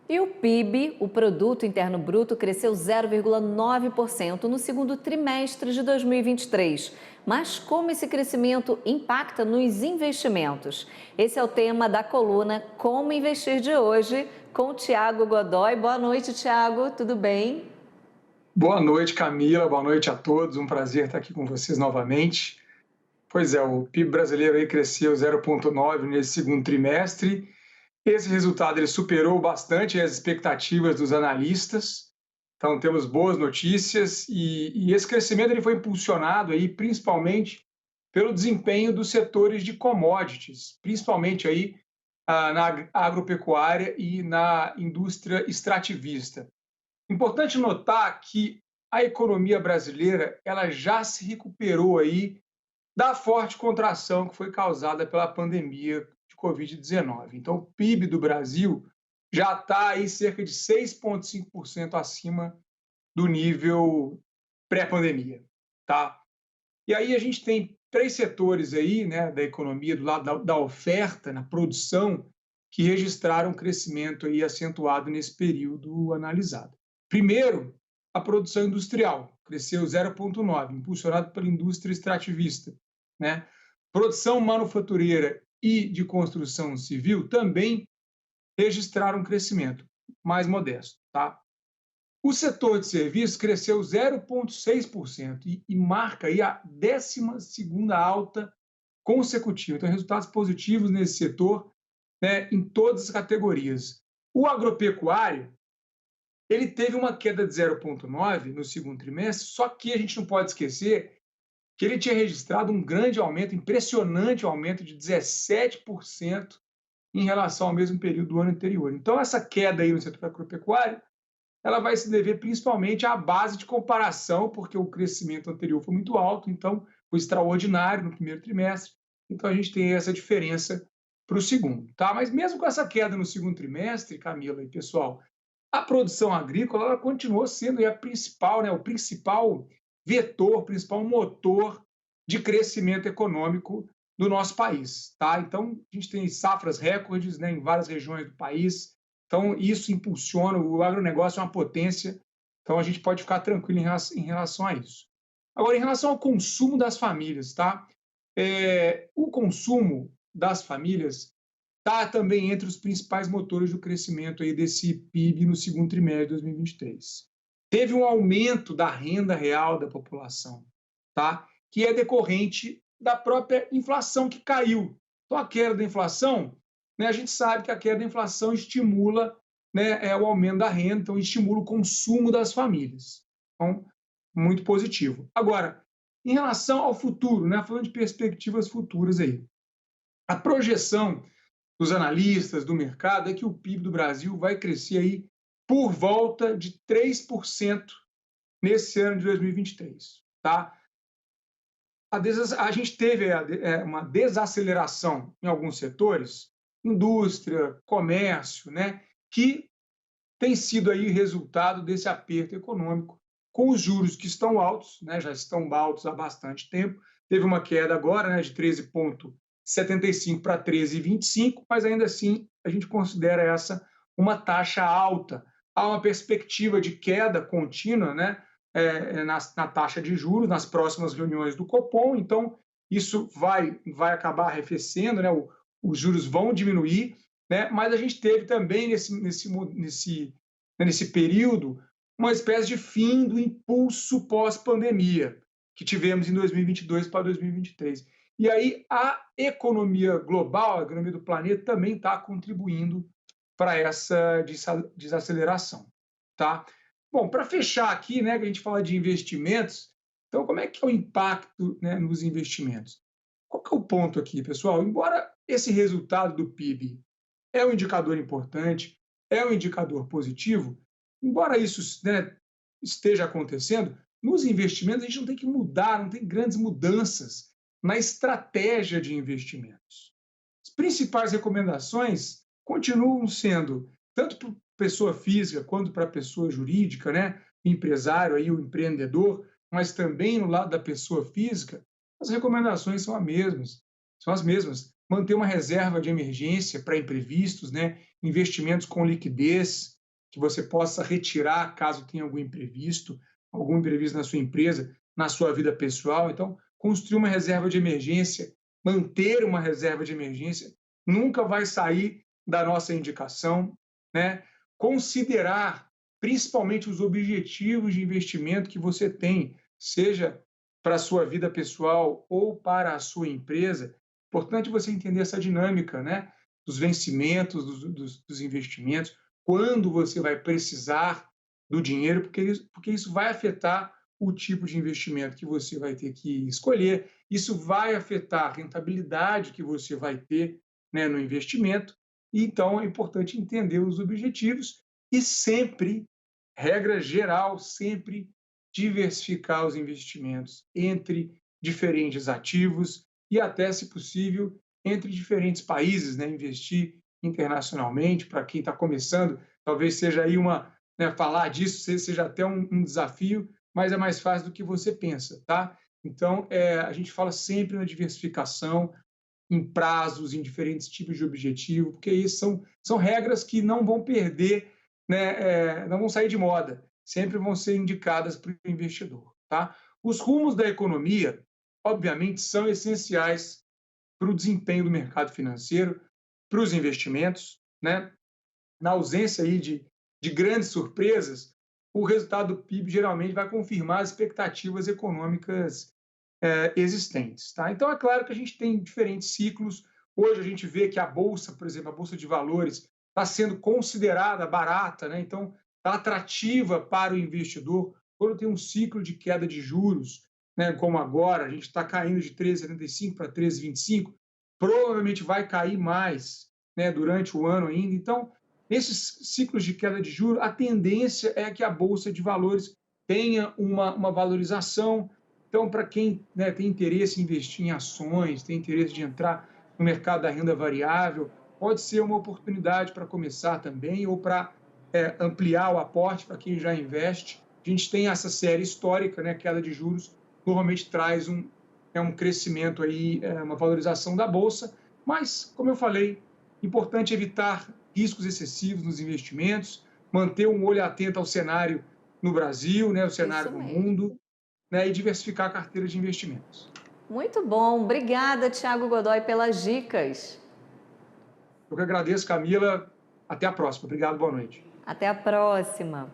E o PIB, o Produto Interno Bruto, cresceu 0,9% no segundo trimestre de 2023. Mas como esse crescimento impacta nos investimentos? Esse é o tema da coluna Como Investir de hoje, com o Tiago Godoy. Boa noite, Tiago. Tudo bem? Boa noite, Camila. Boa noite a todos. Um prazer estar aqui com vocês novamente. Pois é, o PIB brasileiro aí cresceu 0,9 nesse segundo trimestre. Esse resultado ele superou bastante as expectativas dos analistas. Então temos boas notícias e esse crescimento ele foi impulsionado aí principalmente pelo desempenho dos setores de commodities, principalmente aí na agropecuária e na indústria extrativista. Importante notar que a economia brasileira ela já se recuperou aí da forte contração que foi causada pela pandemia de Covid-19. Então, o PIB do Brasil já está aí cerca de 6,5% acima do nível pré-pandemia, tá? E aí a gente tem três setores aí, né, da economia, do lado da oferta, na produção, que registraram um crescimento aí acentuado nesse período analisado. Primeiro, a produção industrial cresceu 0,9, impulsionado pela indústria extrativista, né? Produção manufatureira e de construção civil também registraram um crescimento mais modesto, tá? O setor de serviços cresceu 0,6% e marca aí a 12ª alta consecutiva. Então, resultados positivos nesse setor, né, em todas as categorias. O agropecuário, ele teve uma queda de 0,9 no segundo trimestre, só que a gente não pode esquecer que ele tinha registrado um grande aumento, impressionante aumento de 17% em relação ao mesmo período do ano anterior. Então, essa queda aí no setor agropecuário, ela vai se dever principalmente à base de comparação, porque o crescimento anterior foi muito alto, então foi extraordinário no primeiro trimestre, então a gente tem essa diferença para o segundo, tá? Mas mesmo com essa queda no segundo trimestre, Camila e pessoal, a produção agrícola ela continuou sendo a principal, né, o principal vetor, o principal motor de crescimento econômico do nosso país, tá? Então a gente tem safras recordes, né, em várias regiões do país. Então, isso impulsiona, o agronegócio é uma potência, então a gente pode ficar tranquilo em relação a isso. Agora, em relação ao consumo das famílias, tá? O consumo das famílias está também entre os principais motores do crescimento aí desse PIB no segundo trimestre de 2023. Teve um aumento da renda real da população, tá? Que é decorrente da própria inflação que caiu. Então, a queda da inflação, né, a gente sabe que a queda da inflação estimula, né, o aumento da renda, então estimula o consumo das famílias. Então, muito positivo. Agora, em relação ao futuro, né, falando de perspectivas futuras aí, a projeção dos analistas do mercado é que o PIB do Brasil vai crescer aí por volta de 3% nesse ano de 2023, tá? A gente teve uma desaceleração em alguns setores, indústria, comércio, né, que tem sido aí resultado desse aperto econômico, com os juros que estão altos, né, já estão altos há bastante tempo. Teve uma queda agora, né, de 13,75 para 13,25, mas ainda assim a gente considera essa uma taxa alta. Há uma perspectiva de queda contínua, né, na taxa de juros nas próximas reuniões do Copom, então isso vai acabar arrefecendo, né, os juros vão diminuir, né, mas a gente teve também nesse período uma espécie de fim do impulso pós-pandemia que tivemos em 2022 para 2023. E aí a economia global, a economia do planeta também está contribuindo para essa desaceleração, tá? Bom, para fechar aqui, né, que a gente fala de investimentos, então como é que é o impacto, né, nos investimentos? Qual que é o ponto aqui, pessoal? Embora esse resultado do PIB é um indicador importante, é um indicador positivo, embora isso, né, esteja acontecendo, nos investimentos a gente não tem que mudar, não tem grandes mudanças na estratégia de investimentos. As principais recomendações continuam sendo, tanto para pessoa física quanto para pessoa jurídica, né, o empresário, aí, o empreendedor, mas também no lado da pessoa física, as recomendações são as mesmas. Manter uma reserva de emergência para imprevistos, né, investimentos com liquidez, que você possa retirar caso tenha algum imprevisto na sua empresa, na sua vida pessoal. Então, construir uma reserva de emergência, manter uma reserva de emergência, nunca vai sair da nossa indicação, né? Considerar principalmente os objetivos de investimento que você tem, seja para a sua vida pessoal ou para a sua empresa. Importante você entender essa dinâmica, né? Dos vencimentos, dos investimentos, quando você vai precisar do dinheiro, porque isso vai afetar o tipo de investimento que você vai ter que escolher, isso vai afetar a rentabilidade que você vai ter, né, no investimento. Então, é importante entender os objetivos e sempre, regra geral, sempre diversificar os investimentos entre diferentes ativos e até, se possível, entre diferentes países, né? Investir internacionalmente, para quem está começando, talvez seja aí né, falar disso seja até um desafio, mas é mais fácil do que você pensa, tá? Então, a gente fala sempre na diversificação, em prazos, em diferentes tipos de objetivo, porque isso são regras que não vão perder, né, não vão sair de moda, sempre vão ser indicadas para o investidor, tá? Os rumos da economia, obviamente, são essenciais para o desempenho do mercado financeiro, para os investimentos, né? Na ausência aí de grandes surpresas, o resultado do PIB geralmente vai confirmar as expectativas econômicas existentes. Tá? Então, é claro que a gente tem diferentes ciclos. Hoje a gente vê que a Bolsa, por exemplo, a Bolsa de Valores, está sendo considerada barata, né? Então, está atrativa para o investidor. Quando tem um ciclo de queda de juros, né, como agora, a gente está caindo de 13,75 para 13,25, provavelmente vai cair mais, né, durante o ano ainda. Então, nesses ciclos de queda de juros, a tendência é que a Bolsa de Valores tenha uma valorização. Então, para quem, né, tem interesse em investir em ações, tem interesse de entrar no mercado da renda variável, pode ser uma oportunidade para começar também, ou para ampliar o aporte para quem já investe. A gente tem essa série histórica, né, queda de juros, normalmente traz um crescimento, aí, uma valorização da Bolsa, mas, como eu falei, importante evitar riscos excessivos nos investimentos, manter um olho atento ao cenário no Brasil, né, o cenário Isso no mesmo. mundo, né, e diversificar a carteira de investimentos. Muito bom. Obrigada, Thiago Godoy, pelas dicas. Eu que agradeço, Camila. Até a próxima. Obrigado, boa noite. Até a próxima.